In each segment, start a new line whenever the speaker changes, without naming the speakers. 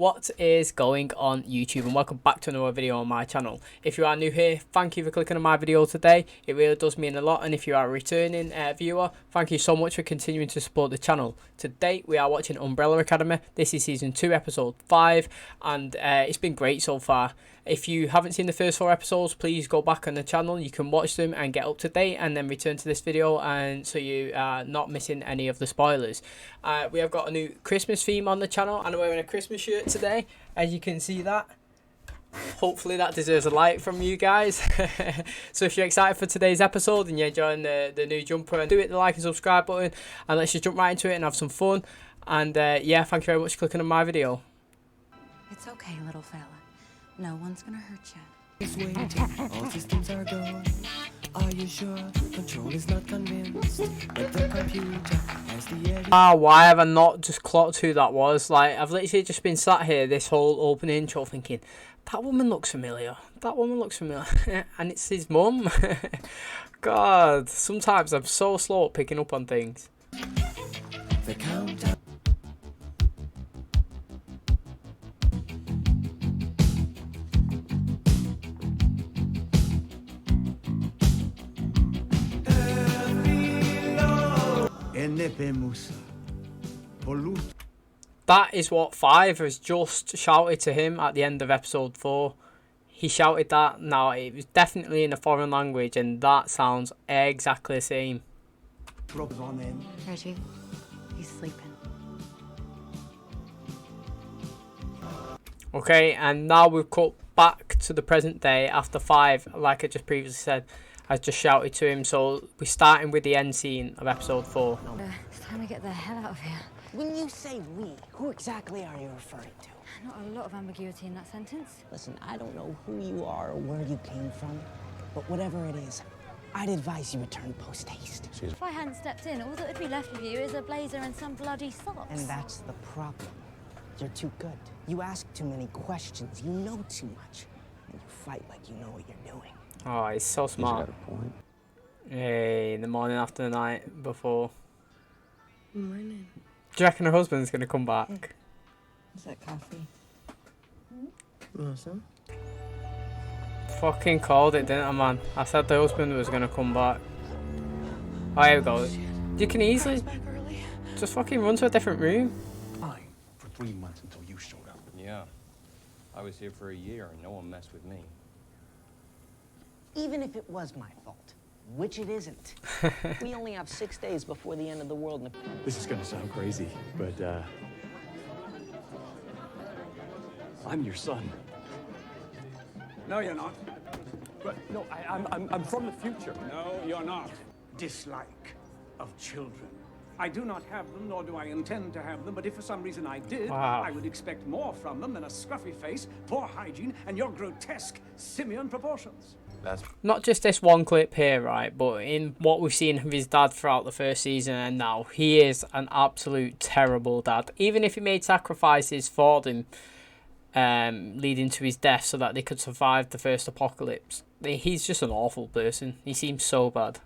What is going on YouTube, and welcome back to another video on my channel. If you are new here, thank you for clicking on my video today. It really does mean a lot, and if you are a returning viewer, thank you so much for continuing to support the channel. Today we are watching Umbrella Academy. This is season 2 episode 5, and it's been great so far. If you haven't seen the first 4 episodes, please go back on the channel. You can watch them and get up to date, and then return to this video, and so you are not missing any of the spoilers. We have got a new Christmas theme on the channel, and I'm wearing a Christmas shirt today, as you can see that. Hopefully that deserves a like from you guys. So if you're excited for today's episode and you're enjoying the new jumper, do hit the like and subscribe button, and let's just jump right into it and have some fun. And yeah, thank you very much for clicking on my video.
It's okay, little fella. No one's gonna hurt you.
It's waiting, all systems are gone. Are you sure? Control is not convinced. But the computer has the edit.
Why have I not just clocked who that was? Like, I've literally just been sat here this whole opening intro thinking, that woman looks familiar. That woman looks familiar. And it's his mum. God, sometimes I'm so slow at picking up on things.
The countdown.
That is what 5 has just shouted to him at the end of episode 4. He shouted that. Now, it was definitely in a foreign language, and that sounds exactly the same.
Reggie, he's sleeping.
Okay, and now we've cut back to the present day after 5, like I just previously said, has just shouted to him. So we're starting with the end scene of episode 4.
It's time to get the hell out of here.
When you say we, who exactly are you referring to?
Not a lot of ambiguity in that sentence.
Listen, I don't know who you are or where you came from, but whatever it is, I'd advise you return post-haste.
If I hadn't stepped in, all that would be left of you is a blazer and some bloody socks.
And that's the problem. You're too good. You ask too many questions, you know too much, and you fight like you know what you're doing.
Oh, he's so smart.
He's got a point.
Hey, in the morning after the night before.
Morning.
Do you reckon her husband's going to come back?
Is that coffee? Awesome.
Fucking called it, didn't I, man? I said the husband was going to come back. Oh, here we go. You can easily just fucking run to a different room.
Fine for 3 months until you showed up.
Yeah. I was here for a year and no one messed with me.
Even if it was my fault, which it isn't, we only have 6 days before the end of the world.
This is gonna sound crazy, but I'm your son.
No, you're not.
But no, I'm from the future.
No, you're not. Dislike of children. I do not have them, nor do I intend to have them, but if for some reason I did,
Wow.
I would expect more from them than a scruffy face, poor hygiene, and your grotesque simian proportions.
That's
Not just this one clip here, right, but in what we've seen of his dad throughout the first season and now, he is an absolute terrible dad. Even if he made sacrifices for them, leading to his death so that they could survive the first apocalypse, he's just an awful person. He seems so bad.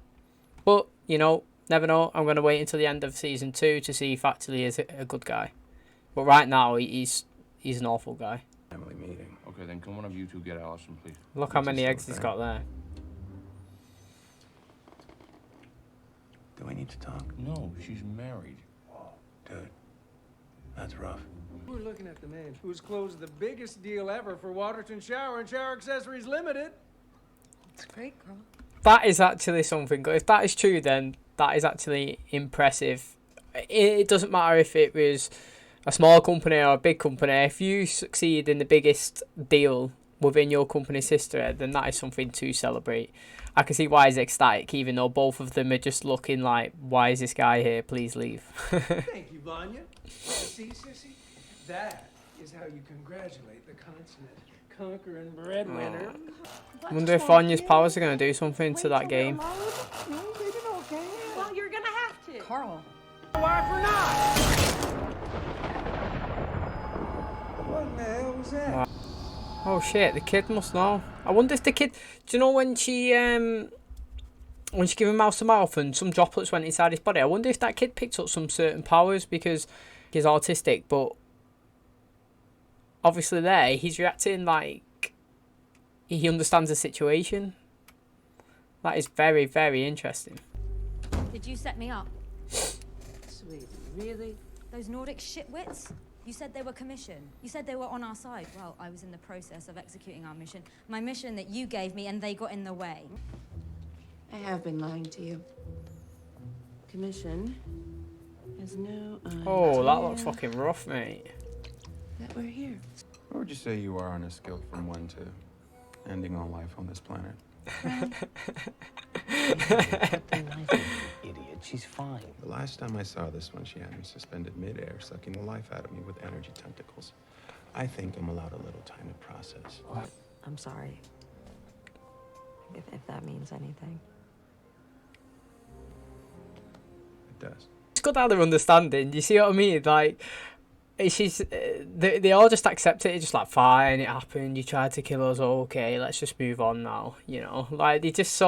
But, you know, never know. I'm going to wait until the end of season 2 to see if actually he is a good guy. But right now, he's an awful guy.
family meeting.
Okay, then can one of you two get Allison, please?
Look how
What's
many
this
eggs he's got there.
Do we need to talk?
No, she's married.
Whoa, dude. That's rough.
We're looking at the man who's closed the biggest deal ever for Waterton Shower and Shower Accessories Limited.
It's great, girl.
That is actually something. If that is true, then that is actually impressive. It doesn't matter if it was a small company or a big company. If you succeed in the biggest deal within your company's history, then that is something to celebrate. I can see why he's ecstatic, even though both of them are just looking like, why is this guy here? Please leave.
Thank you, Vanya. See, Sissy? That is how you congratulate the consummate conquering breadwinner.
I wonder if Vanya's powers are going to do something to that game.
No, maybe no, okay?
Well, you're gonna have to.
Carl.
Why for not? What the hell was that?
Wow. Oh shit, the kid must know. I wonder if the kid... Do you know when she gave him mouth to mouth and some droplets went inside his body? I wonder if that kid picked up some certain powers because he's autistic, but obviously there, he's reacting like he understands the situation. That is very, very interesting.
Did you set me up?
Sweetie, really?
Those Nordic shitwits? You said they were commissioned. You said they were on our side. Well, I was in the process of executing our mission. My mission that you gave me, and they got in the way.
I have been lying to you. Commission has no idea
Oh, that looks fucking rough, mate.
that we're here.
What would you say you are on a scale from 1 to ending all life on this planet?
Idiot, she's fine.
The last time I saw this one, she had me suspended midair, sucking the life out of me with energy tentacles. I think I'm allowed a little time to process.
I'm sorry. If that means anything.
It does.
It's good how they're understanding. You see what I mean? Like, she's they all just accept it. It's just like, fine, it happened. You tried to kill us. Okay, let's just move on now. You know, like they just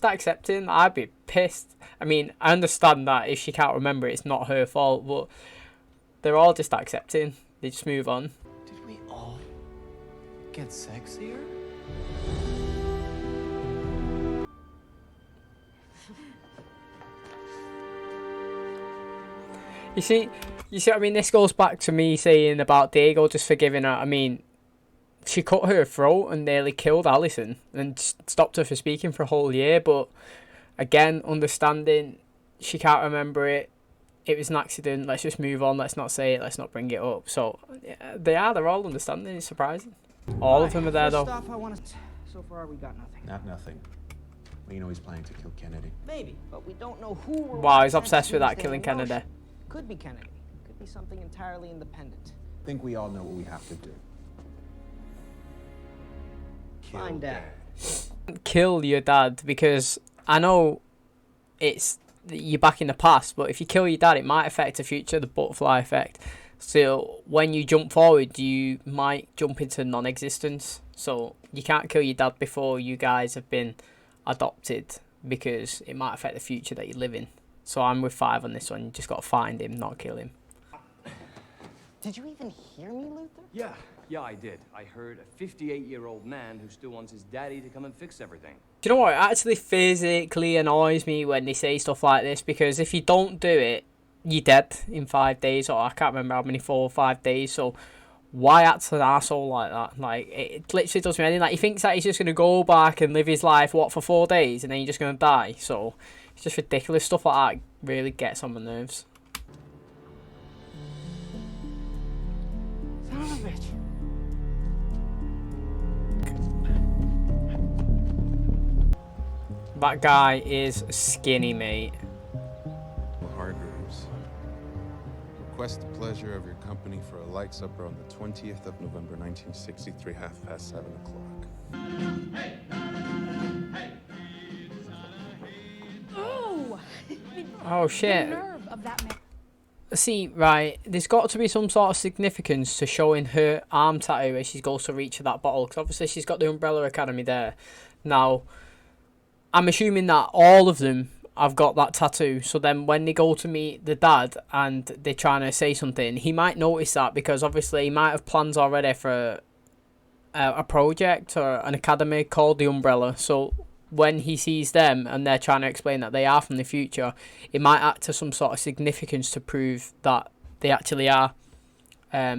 accepting. I'd be pissed. I mean, I understand that if she can't remember, it's not her fault. But they're all just accepting. They just move on.
Did we all get sexier?
You see what I mean? This goes back to me saying about Diego just forgiving her. I mean, she cut her throat and nearly killed Alison and stopped her from speaking for a whole year. But again, understanding she can't remember it. It was an accident. Let's just move on. Let's not say it. Let's not bring it up. So yeah, they're all understanding. It's surprising. All of them are there though.
First off, I want to. So far, we got nothing.
Not nothing. Well, you know he's planning to kill Kennedy.
Maybe, but we don't know who.
Wow, he's obsessed with that killing Kennedy.
Could be Kennedy. Could be something entirely independent.
I think we all know what we have to do.
Find Dad.
Kill your dad, because I know it's you're back in the past, but if you kill your dad, it might affect the future, the butterfly effect. So when you jump forward, you might jump into non-existence. So you can't kill your dad before you guys have been adopted, because it might affect the future that you live in. So I'm with 5 on this one. You just got to find him, not kill him.
Did you even hear me, Luther?
Yeah, I did. I heard a 58-year-old man who still wants his daddy to come and fix everything.
Do you know what? It actually physically annoys me when they say stuff like this, because if you don't do it, you're dead in 5 days, or I can't remember how many, 4 or 5 days. So why act an asshole like that? Like, it literally does me anything. Like, he thinks that he's just going to go back and live his life, what, for 4 days, and then you're just going to die. So it's just ridiculous. Stuff like that really gets on my nerves.
Son of a bitch.
That guy is skinny, mate.
Hargreaves. Request the pleasure of your company for a light supper on the 20th of November, 1963, 7:30.
Oh!
Oh, shit.
The nerve of that man.
See, right, there's got to be some sort of significance to showing her arm tattoo as she goes to reach for that bottle, because obviously she's got the Umbrella Academy there. Now, I'm assuming that all of them have got that tattoo, so then when they go to meet the dad and they're trying to say something, he might notice that, because obviously he might have plans already for a project or an academy called the Umbrella. So when he sees them and they're trying to explain that they are from the future, it might act as some sort of significance to prove that they actually are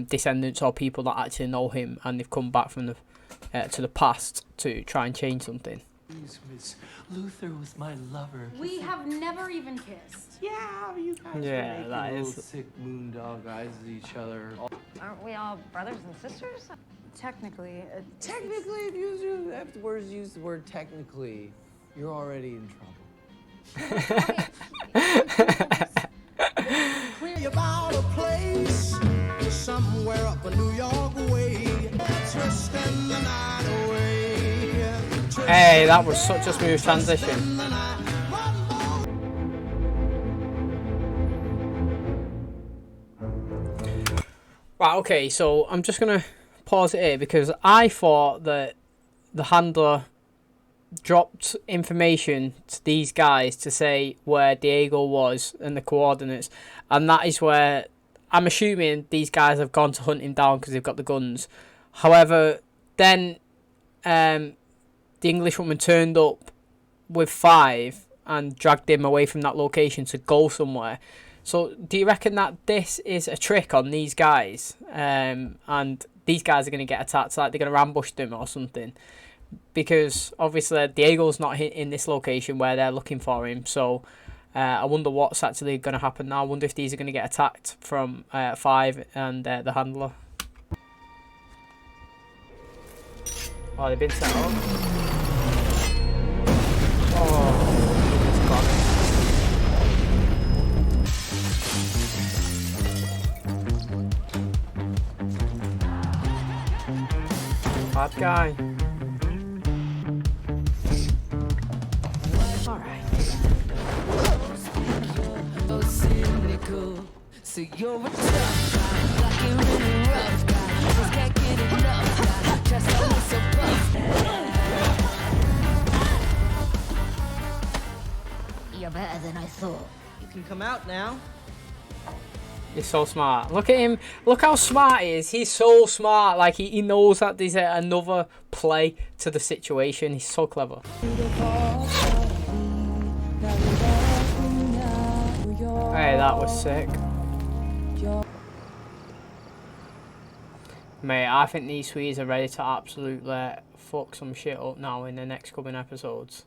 descendants or people that actually know him, and they've come back from the to the past to try and change something.
Miss Luther was my lover.
We have never even kissed.
Yeah, you guys
Yeah,
are making
that
little
is-
sick moondog eyes at each other.
Aren't we all brothers and sisters?
Technically,
Technically, if you afterwards use the word technically, you're already in trouble.
About a place somewhere up a New York way, twisting the night away.
Hey, that was such a smooth transition. Right, okay, so I'm just going to pause it here, because I thought that the handler dropped information to these guys to say where Diego was and the coordinates, and that is where I'm assuming these guys have gone to hunt him down because they've got the guns. However, then the Englishwoman turned up with 5 and dragged him away from that location to go somewhere. So do you reckon that this is a trick on these guys, and these guys are going to get attacked, like they're going to ambush them or something? Because obviously Diego's not in this location where they're looking for him, so I wonder what's actually going to happen now. I wonder if these are going to get attacked from 5 and the handler. Oh, they've been set up. Oh, it's gone. Bad guy.
So you're a tough guy, like you're really rough guy. Just can't get enough guy. Just always so rough.
You're better than I thought.
You can come out now.
He's so smart. Look at him. Look how smart he is. He's so smart. Like, he knows that there's another play to the situation. He's so clever. Hey, that was sick. Mate, I think these Swedes are ready to absolutely fuck some shit up now in the next coming episodes.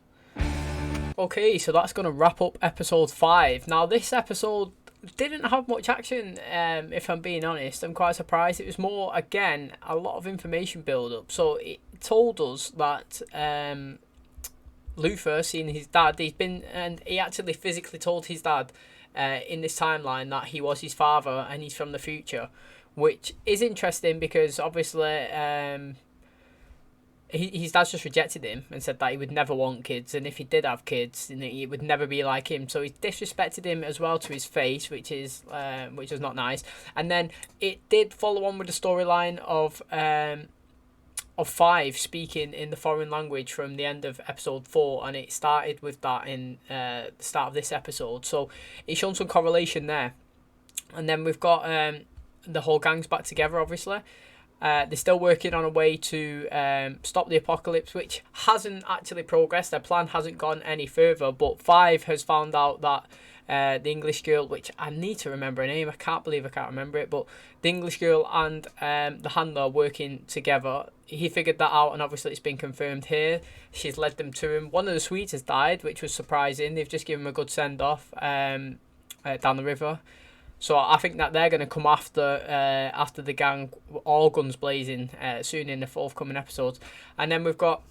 Okay, so that's going to wrap up episode 5. Now, this episode didn't have much action, if I'm being honest. I'm quite surprised. It was more, again, a lot of information build-up. So it told us that Luther, seeing his dad, he actually physically told his dad in this timeline that he was his father and he's from the future, which is interesting because obviously his dad's just rejected him and said that he would never want kids, and if he did have kids, it would never be like him. So he disrespected him as well to his face, which is not nice. And then it did follow on with the storyline of 5 speaking in the foreign language from the end of episode 4, and it started with that in the start of this episode. So it's shown some correlation there. And then we've got the whole gang's back together, obviously. They're still working on a way to stop the apocalypse, which hasn't actually progressed. Their plan hasn't gone any further, but 5 has found out that the English girl, which I need to remember her name, I can't believe I can't remember it, but the English girl and the handler are working together. He figured that out, and obviously it's been confirmed here. She's led them to him. One of the Swedes has died, which was surprising. They've just given him a good send-off down the river. So I think that they're going to come after the gang, all guns blazing, soon in the forthcoming episodes. And then we've got,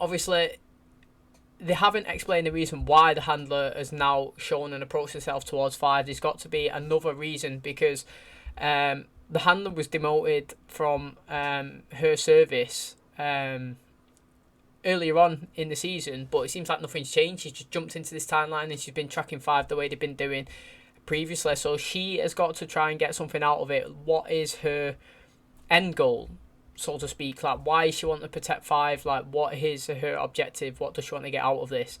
obviously, they haven't explained the reason why the handler has now shown and approached herself towards 5. There's got to be another reason, because the handler was demoted from her service earlier on in the season, but it seems like nothing's changed. She's just jumped into this timeline and she's been tracking 5 the way they've been doing previously. So she has got to try and get something out of it. What is her end goal, so to speak? Like, why does she want to protect 5? Like, what is her objective? What does she want to get out of this?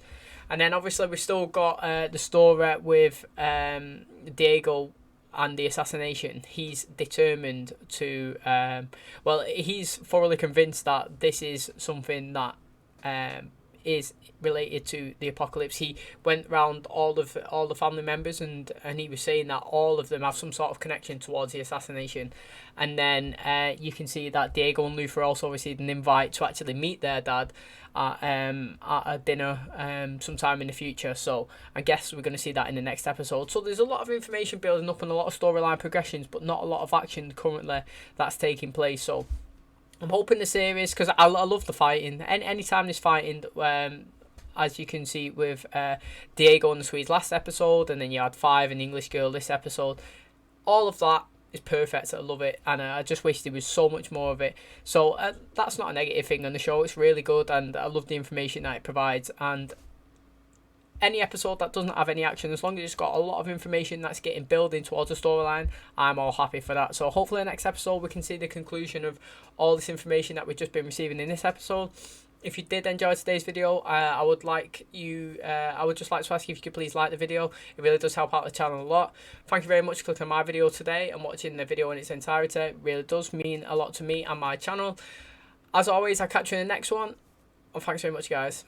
And then obviously we've still got the story with Diego and the assassination. He's determined to he's thoroughly convinced that this is something that is related to the apocalypse. He went round all the family members and he was saying that all of them have some sort of connection towards the assassination. And then you can see that Diego and Luther also received an invite to actually meet their dad at a dinner sometime in the future. So I guess we're going to see that in the next episode. So there's a lot of information building up and a lot of storyline progressions, but not a lot of action currently that's taking place. So I'm hoping the series, because I love the fighting. Anytime there's fighting, as you can see with Diego and the Swedes last episode, and then you had 5 and the English girl this episode, all of that is perfect. I love it, and I just wish there was so much more of it. So that's not a negative thing on the show. It's really good, and I love the information that it provides. And any episode that doesn't have any action, as long as it's got a lot of information that's getting building towards a storyline, I'm all happy for that. So hopefully the next episode we can see the conclusion of all this information that we've just been receiving in this episode. If you did enjoy today's video, I would just like to ask you if you could please like the video. It really does help out the channel a lot. Thank you very much for clicking on my video today and watching the video in its entirety. It really does mean a lot to me and my channel. As always, I'll catch you in the next one. And thanks very much, guys.